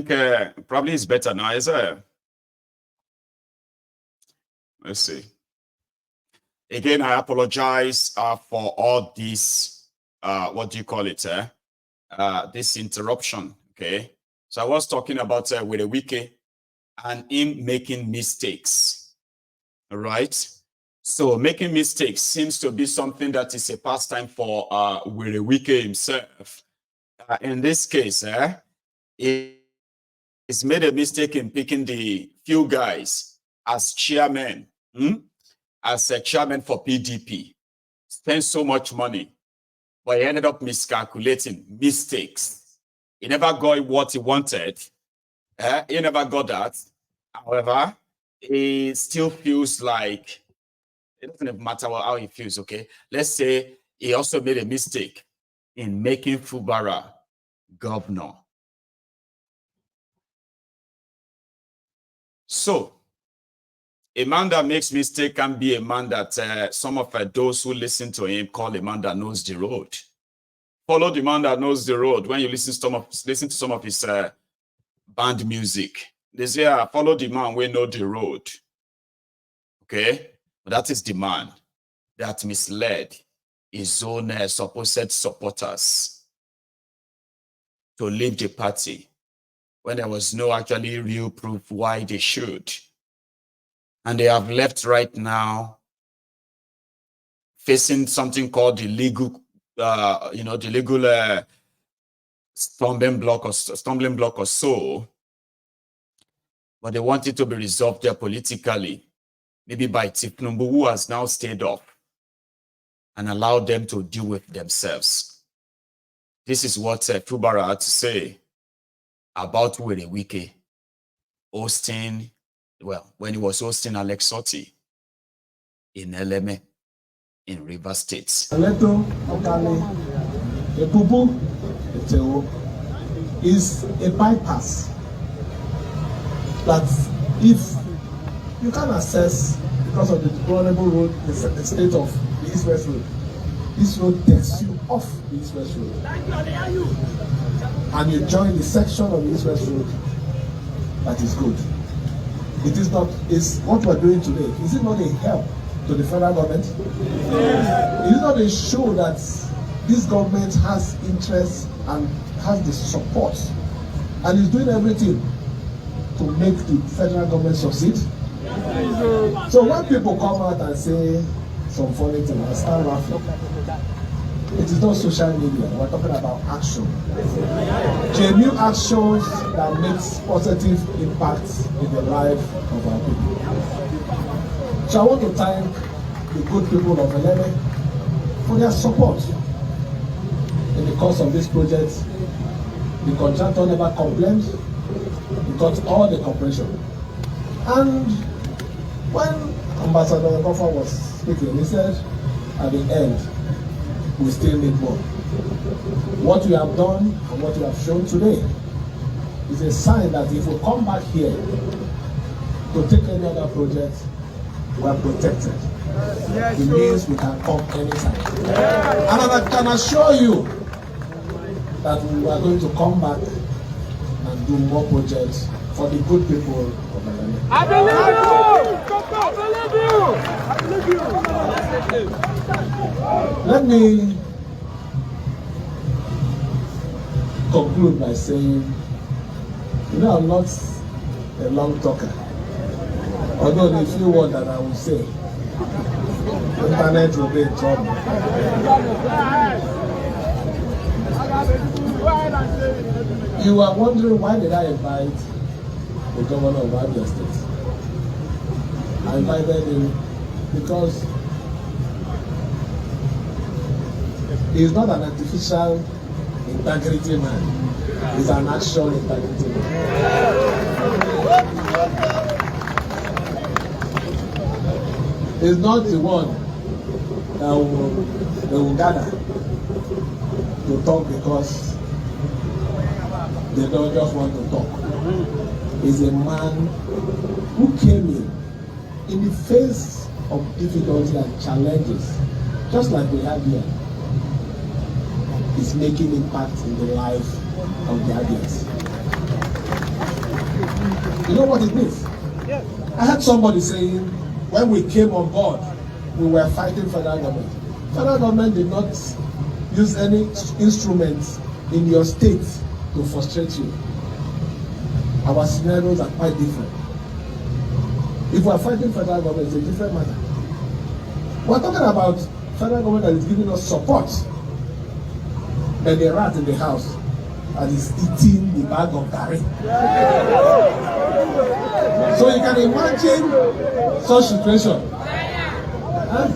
think probably it's better now. Is it? Let's see. Again, I apologize for all this, what do you call it? This interruption, okay? So I was talking about with a Wike and him making mistakes, all right? So making mistakes seems to be something that is a pastime for with a Wike himself. In this case, he's made a mistake in picking the few guys as chairman, as a chairman for PDP. Spent so much money, but he ended up miscalculating, mistakes. He never got what he wanted. He never got that. However, he still feels like it doesn't even matter how he feels, okay? Let's say he also made a mistake in making Fubara governor. So, a man that makes mistake can be a man that some of those who listen to him call a man that knows the road. Follow the man that knows the road. When you listen to some of his band music, they say, follow the man we know the road. Okay? But that is the man that misled his own supposed supporters to leave the party when there was no actually real proof why they should. And they have left right now facing something called the legal, the legal stumbling block or so. But they want it to be resolved there politically, maybe by Tipnumbu, who has now stayed up and allowed them to deal with themselves. This is what Fubara had to say about Were Wike hosting, well, when he was hosting Alex Sotti in Eleme in River State. Is a bypass that if you can assess because of the deplorable road, the state of the East-West Road, this road takes you off the East-West Road. And you join the section of the East-West Road, that is good. It is not, is what we're doing today, is it not a help to the federal government? Yes. It is not a show that this government has interest and has the support and is doing everything to make the federal government succeed? Yes. So when people come out and say some funny things, I start laughing. It is not social media, we're talking about action. Genuine actions that makes positive impact in the life of our people. So I want to thank the good people of Eleme for their support in the course of this project. The contractor never complained, he got all the cooperation. And when Ambassador Kofa was speaking, he said at the end, we still need more. What we have done and what we have shown today is a sign that if we come back here to take any other project, we are protected. Yes, it means we can come anytime. Yes. And I can assure you that we are going to come back and do more projects for the good people of Eleme. I believe you! I believe you! Let me conclude by saying, you know, I'm not a long talker. Although the few words that I will say, the internet will be in trouble. You are wondering why did I invite the governor of Abia State? I invited him because he is not an artificial integrity man. He's an actual integrity man. He's not the one that will gather to talk because they don't just want to talk. He's a man who came in the face of difficulty and challenges, just like we have here. Is making impact in the life of the audience. You know what it means? Yes. I heard somebody saying, when we came on board, we were fighting federal government. Federal government did not use any instruments in your state to frustrate you. Our scenarios are quite different. If we are fighting federal government, it's a different matter. We're talking about federal government that is giving us support. Then the rat in the house that is eating the bag of Garri. So you can imagine such situation. Huh?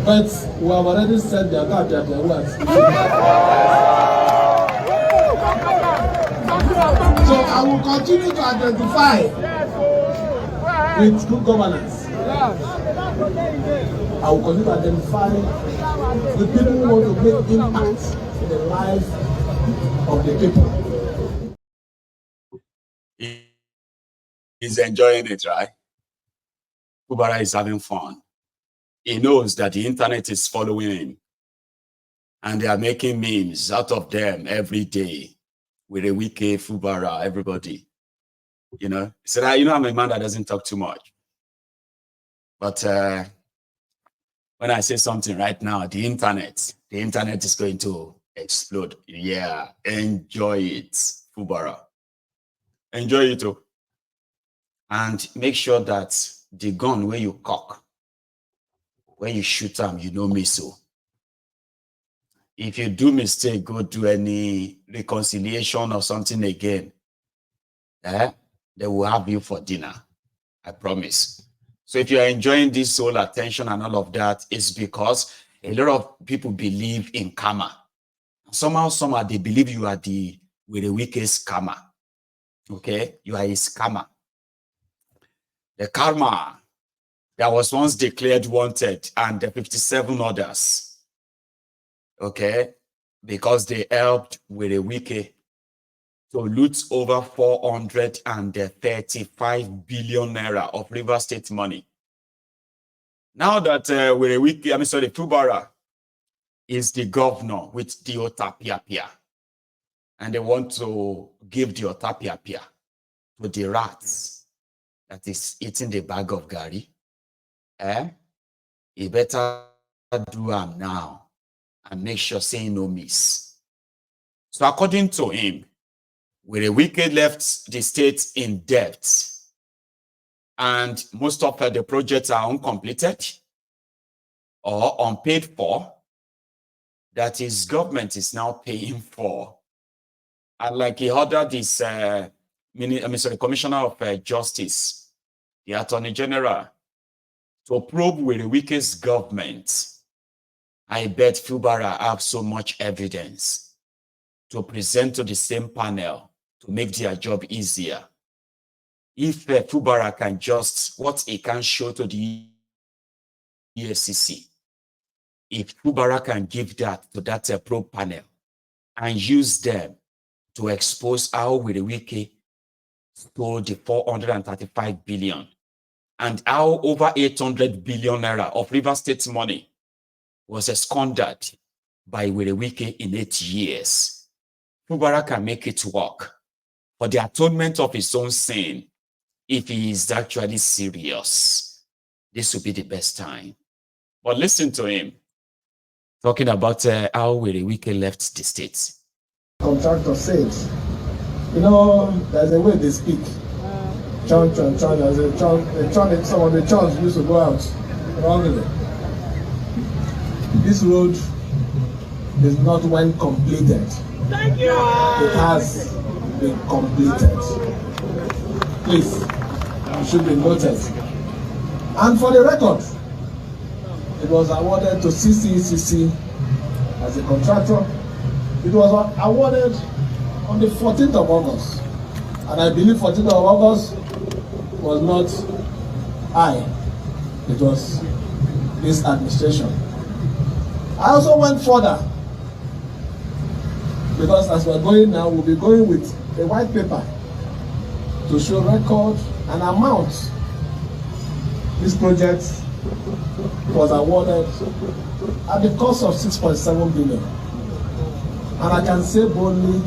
But we have already said their words. So I will continue to identify with good governance. I will continue to identify the people who want to make impact in the life of the people. He's enjoying it, right? Fubara is having fun. He knows that the internet is following him. And they are making memes out of them every day. With a Wike, Fubara, everybody. You know? He said, you know, I'm a man that doesn't talk too much. But when I say something right now, the internet is going to explode. Yeah, enjoy it, Fubara. Enjoy it too. And make sure that the gun where you cock, when you shoot them, you know me so. If you do mistake, go do any reconciliation or something again, they will have you for dinner. I promise. So if you're enjoying this whole attention and all of that, it's because a lot of people believe in karma. Somehow, they believe you are the weakest scammer. Okay? You are a scammer. The karma that was once declared wanted and the 57 others. Okay? Because they helped Wike to loot over 435 billion naira of River State money. Now that Fubara is the governor with the Otapia, and they want to give the Otapia to the rats that is eating the bag of Garri, he better do them now and make sure saying no miss. So according to him, Wike left the state in debt, and most of the projects are uncompleted or unpaid for, that his government is now paying for. And like he ordered this Commissioner of Justice, the Attorney General, to probe Wike's government. I bet Fubara have so much evidence to present to the same panel to make their job easier. If Fubara can just, what he can show to the EFCC, if Fubara can give that to that probe panel and use them to expose how Wike stole the 435 billion and how over 800 billion naira of River State money was squandered by Wike in 8 years. Fubara can make it work for the atonement of his own sin. If he is actually serious, this will be the best time. But listen to him talking about how Wike left the state. Contractor said, you know, there's a way they speak. Chon, there's a chon, some of the chons used to go out wrongly. This road is not when completed. Thank you. It has been completed. Please, it should be noted. And for the record, it was awarded to CCCC as a contractor. It was awarded on the 14th of August. And I believe 14th of August was not I. It was this administration. I also went further, because as we're going now, we'll be going with a white paper to show record and amount. This project was awarded at the cost of 6.7 billion. And I can say boldly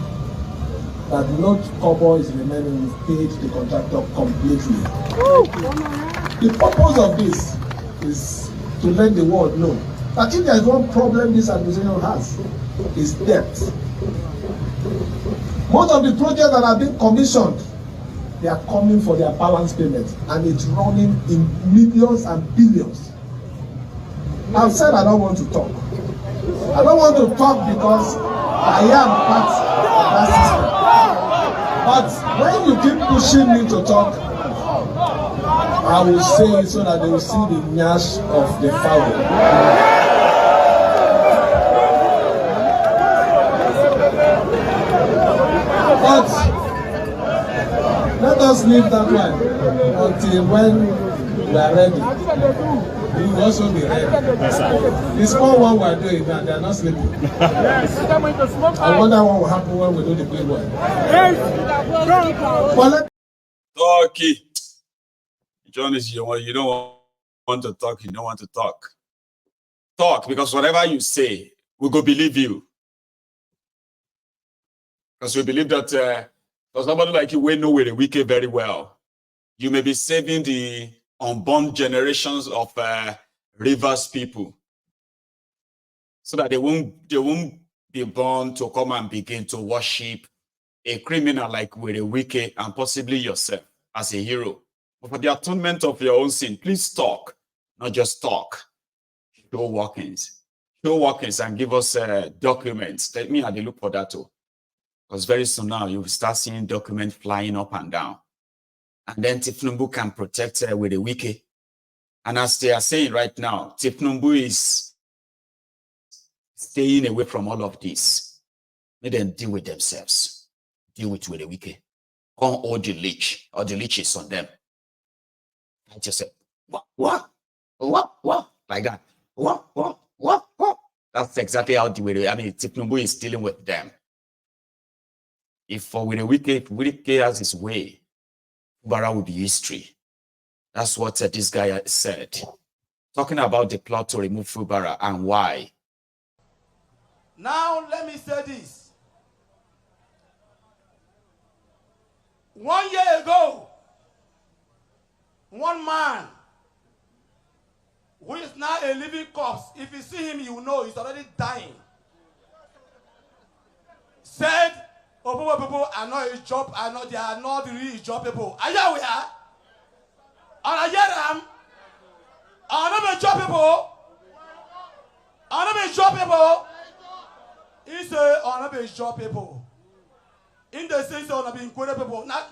that no kobo is remaining. We've paid the contractor completely. The purpose of this is to let the world know that if there is one problem this administration has, is debt. Most of the projects that have been commissioned, they are coming for their balance payment, and it's running in millions and billions. I've said I don't want to talk. I don't want to talk because I am part of that system. But when you keep pushing me to talk, I will say it so that they will see the gnash of the fowl. But let us leave that one until when we are ready. We will also be ready. The small one we are doing now, they are not sleeping. I wonder what will happen when we do the big one. Okay. John is you don't want to talk, you don't want to talk. Talk, because whatever you say, we go believe you. Because we believe that for somebody like you, we know where the Wike very well. You may be saving the unborn generations of Rivers people, so that they won't be born to come and begin to worship a criminal like Wike and possibly yourself as a hero. But for the atonement of your own sin, please talk, not just talk. Show workings. Show workings and give us documents. Let me have a look for that too. Because very soon now, you'll start seeing documents flying up and down. And then Tifnumbu can protect with the Wike. And as they are saying right now, Tifnumbu is staying away from all of this. Let them deal with themselves. Deal with the Wike. Can't hold the leech, or the leech is on them. I just said, what? Like that. What? That's exactly how Tifnumbu is dealing with them. If for Wike has his way, Fubara will be history. That's what this guy said. Talking about the plot to remove Fubara and why. Now let me say this. 1 year ago, one man who is now a living corpse, if you see him, you will know he's already dying, said, "Oh, people are not a job, they are not really job people." Are you aware? Are you aware? Are not a job people? Are not a job people? He said, "Are not a job people." In the sense of being good people, not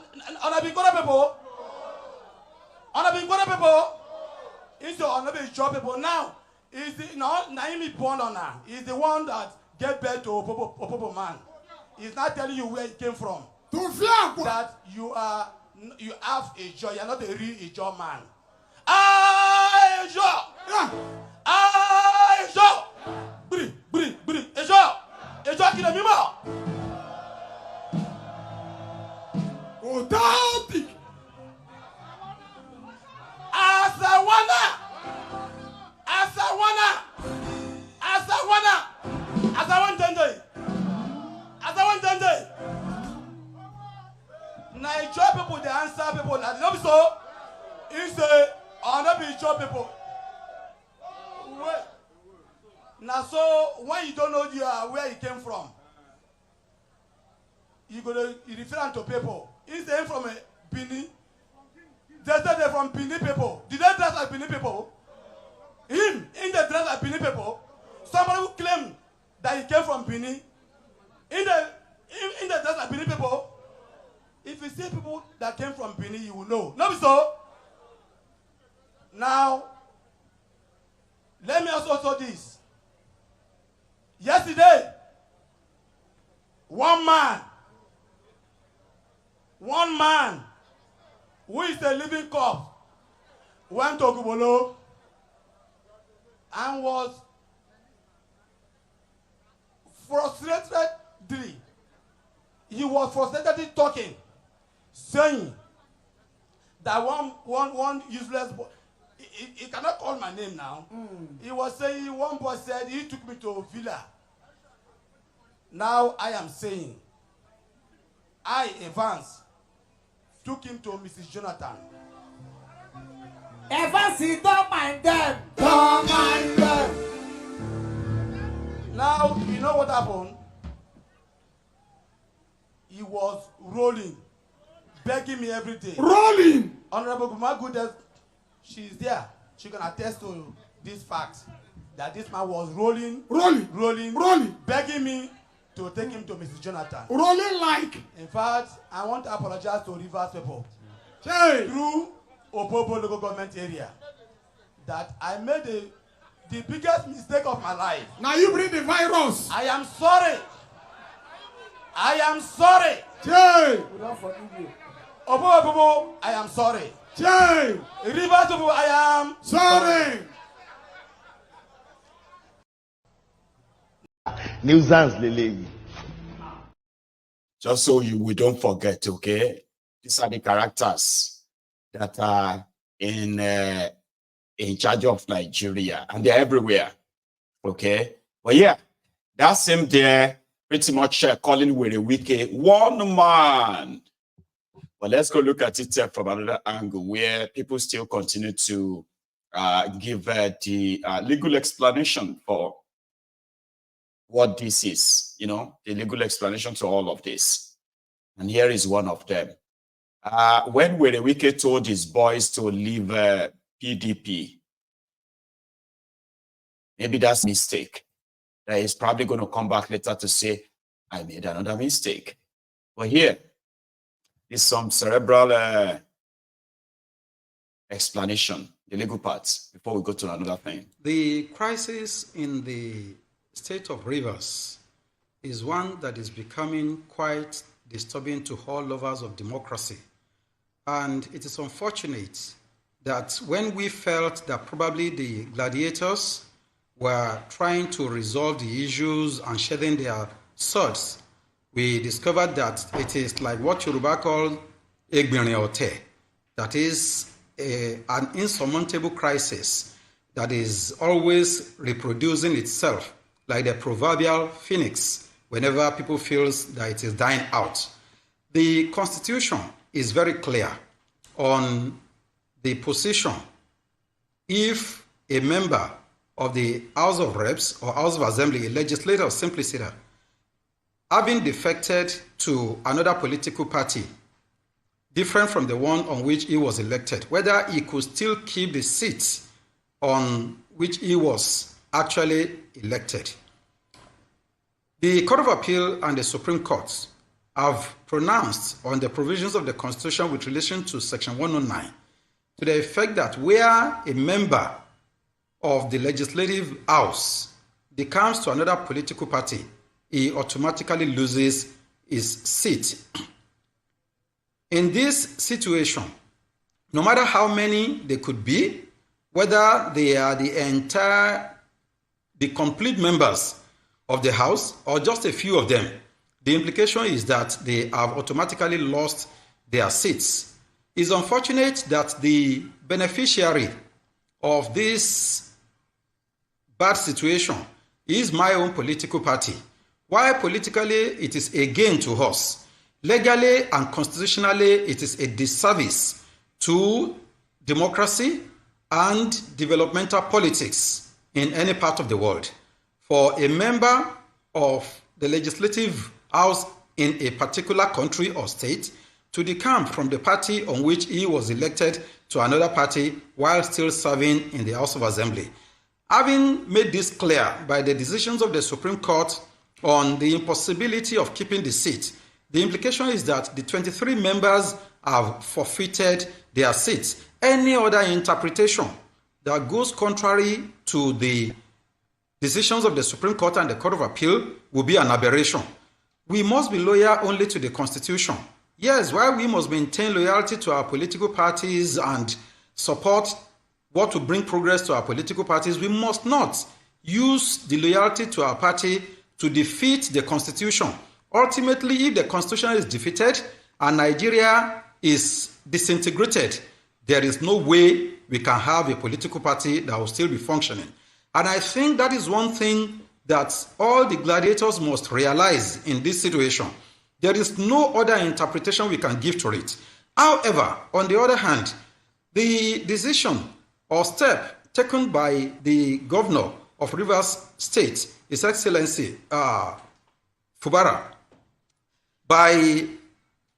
being good people. On being good people. He said, "Are not a job people." Now, is the not Naimi Bondona is the one that get back to Opopo man. He's not telling you where it came from. That you have a job. You're not a real job man. A job. A job. Bri. A job. A job qui est mimo. Authentique. Asawana. Nigeria people, they answer people that not so. He say, "I'll not be job people." Now, so when you don't know where he came from, you refer to people. Is they from a Bini? They said they're from Bini people. Did they dress like Bini people? Him in the dress like Bini people. Somebody who claimed that he came from Bini. In the dress like Bini people. If you see people that came from Bini, you will know. Not so. Now, let me also say this. Yesterday, one man who is a living corpse went to Kubolo and was frustrated. He was frustrated talking, saying that one useless boy, he cannot call my name now. He was saying, one boy said he took me to a villa. Now I am saying, I, Evans, took him to Mrs. Jonathan. Evans, don't mind them. Don't mind them. Now, you know what happened? He was rolling, begging me every day. Rolling. Honorable Gumagudes, she's there. She can attest to this fact that this man was rolling, begging me to take him to Mrs. Jonathan. Rolling like. In fact, I want to apologize to Rivers people through Opobo local government area that I made the biggest mistake of my life. Now you bring the virus. I am sorry. I am sorry. Jay. We don't forgive you. Opobo, I am sorry. Jay. Rivers people, I am sorry. Nuisance lele. Just so we don't forget, okay? These are the characters that are in charge of Nigeria, and they're everywhere, okay? But yeah, that same there, pretty much calling Wike one man. But let's go look at it from another angle where people still continue to give the legal explanation for what this is, you know, the legal explanation to all of this. And here is one of them. When Wike told his boys to leave PDP, maybe that's a mistake. That he's probably going to come back later to say, I made another mistake. But here is some cerebral explanation, the legal parts, before we go to another thing. The crisis in the state of Rivers is one that is becoming quite disturbing to all lovers of democracy. And it is unfortunate that when we felt that probably the gladiators were trying to resolve the issues and shedding their swords, we discovered that it is like what Yoruba call Egbirin Ote, that is an insurmountable crisis that is always reproducing itself like the proverbial phoenix whenever people feel that it is dying out. The Constitution is very clear on the position if a member of the House of Reps or House of Assembly, a legislator or simply having defected to another political party different from the one on which he was elected, whether he could still keep the seat on which he was actually elected. The Court of Appeal and the Supreme Court have pronounced on the provisions of the Constitution with relation to Section 109 to the effect that where a member of the Legislative House decomes to another political party, he automatically loses his seat. In this situation, no matter how many they could be, whether they are the complete members of the House or just a few of them, the implication is that they have automatically lost their seats. It's unfortunate that the beneficiary of this bad situation is my own political party. While politically it is a gain to us, legally and constitutionally it is a disservice to democracy and developmental politics in any part of the world for a member of the Legislative House in a particular country or state to decamp from the party on which he was elected to another party while still serving in the House of Assembly. Having made this clear by the decisions of the Supreme Court on the impossibility of keeping the seat, the implication is that the 23 members have forfeited their seats. Any other interpretation that goes contrary to the decisions of the Supreme Court and the Court of Appeal will be an aberration. We must be loyal only to the Constitution. Yes, while we must maintain loyalty to our political parties and support what will bring progress to our political parties, we must not use the loyalty to our party to defeat the Constitution. Ultimately, if the Constitution is defeated and Nigeria is disintegrated, there is no way we can have a political party that will still be functioning. And I think that is one thing that all the gladiators must realize in this situation. There is no other interpretation we can give to it. However, on the other hand, the decision or step taken by the governor of Rivers State, His Excellency Fubara, by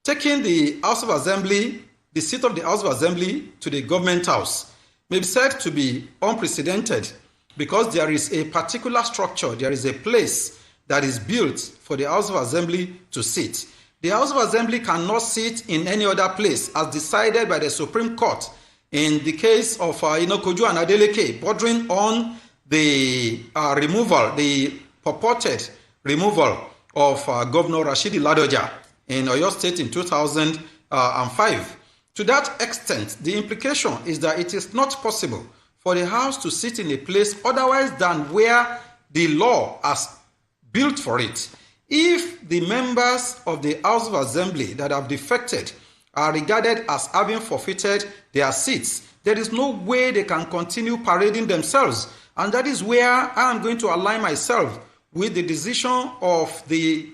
taking the House of Assembly, the seat of the House of Assembly to the government house, may be said to be unprecedented because there is a particular structure, there is a place that is built for the House of Assembly to sit. The House of Assembly cannot sit in any other place as decided by the Supreme Court in the case of Kojo and Adeleke, bordering on the the purported removal of Governor Rashidi Ladoja in Oyo State in 2005. To that extent, the implication is that it is not possible for the House to sit in a place otherwise than where the law has built for it. If the members of the House of Assembly that have defected are regarded as having forfeited their seats, there is no way they can continue parading themselves. And that is where I am going to align myself with the decision of the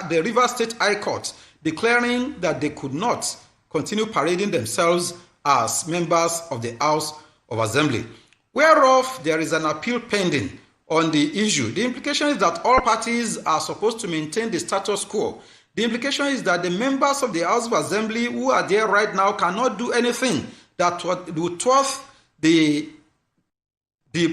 Rivers State High Court declaring that they could not continue parading themselves as members of the House of Assembly, whereof there is an appeal pending on the issue. The implication is that all parties are supposed to maintain the status quo. The implication is that the members of the House of Assembly who are there right now cannot do anything that would thwart the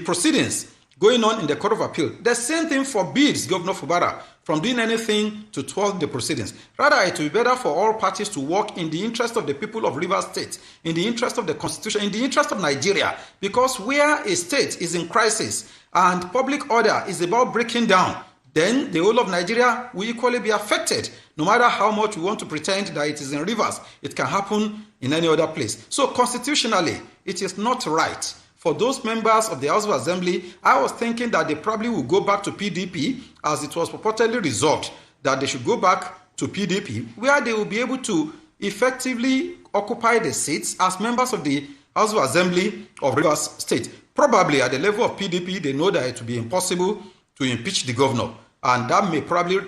proceedings going on in the Court of Appeal. The same thing forbids Governor Fubara from doing anything to thwart the proceedings. Rather, it will be better for all parties to work in the interest of the people of Rivers State, in the interest of the Constitution, in the interest of Nigeria, because where a state is in crisis and public order is about breaking down, then the whole of Nigeria will equally be affected. No matter how much we want to pretend that it is in Rivers, it can happen in any other place. So constitutionally, it is not right for those members of the House of Assembly. I was thinking that they probably will go back to PDP, as it was purportedly resolved that they should go back to PDP, where they will be able to effectively occupy the seats as members of the House of Assembly of Rivers State. Probably at the level of PDP, they know that it will be impossible to impeach the governor, and that may probably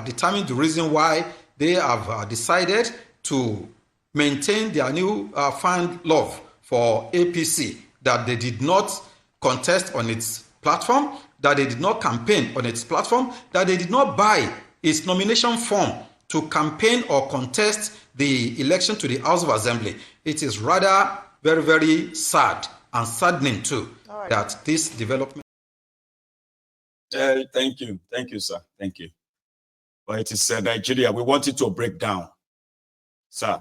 determine the reason why they have decided to maintain their new found love for APC, that they did not contest on its platform, that they did not campaign on its platform, that they did not buy its nomination form to campaign or contest the election to the House of Assembly. It is rather very, very sad and saddening too that this development. Thank you, sir. Thank you. But it is Nigeria. We want it to break down, sir.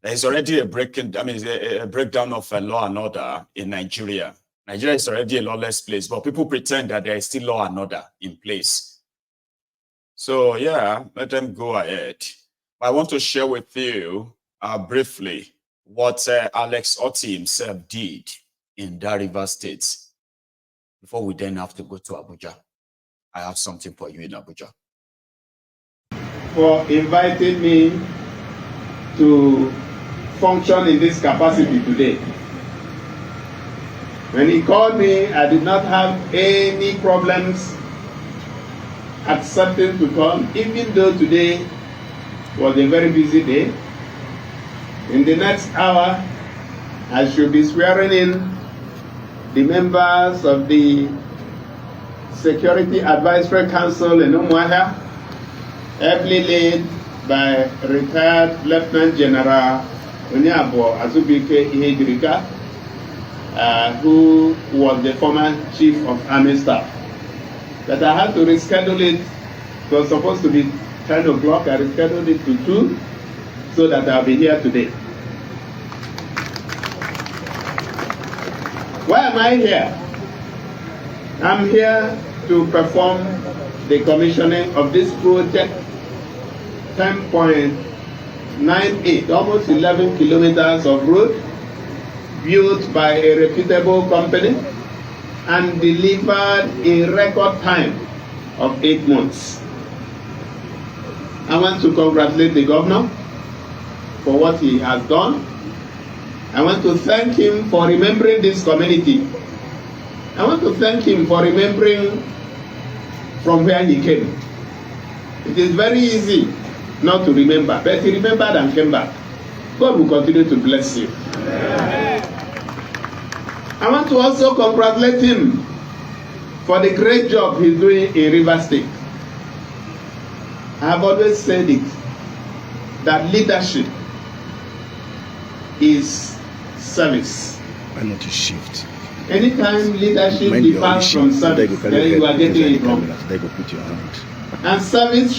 There is already a breakdown of law and order in Nigeria. Nigeria is already a lawless place, but people pretend that there is still law and order in place. So yeah, let them go ahead. I want to share with you briefly what Alex Otti himself did in that Rivers State before we then have to go to Abuja. I have something for you in Abuja. For inviting me to function in this capacity today. When he called me, I did not have any problems accepting to come, even though today was a very busy day. In the next hour, I should be swearing in the members of the Security Advisory Council in Umuahia, ably led by retired Lieutenant General Onyabo Azubike Ihejirika, who was the former Chief of Army Staff. But I had to reschedule it. It was supposed to be 10 o'clock. I rescheduled it to 2 so that I'll be here today. Why am I here? I'm here to perform the commissioning of this project, 10.98, almost 11 kilometers of road, built by a reputable company and delivered in record time of 8 months. I want to congratulate the governor for what he has done. I want to thank him for remembering this community. I want to thank him for remembering from where he came. It is very easy not to remember, but he remembered and came back. God will continue to bless you. I want to also congratulate him for the great job he's doing in Rivers State. I have always said it, that leadership is service. Why not you shift? Anytime leadership differs from service, then you are getting it wrong. They go put your hand. And service should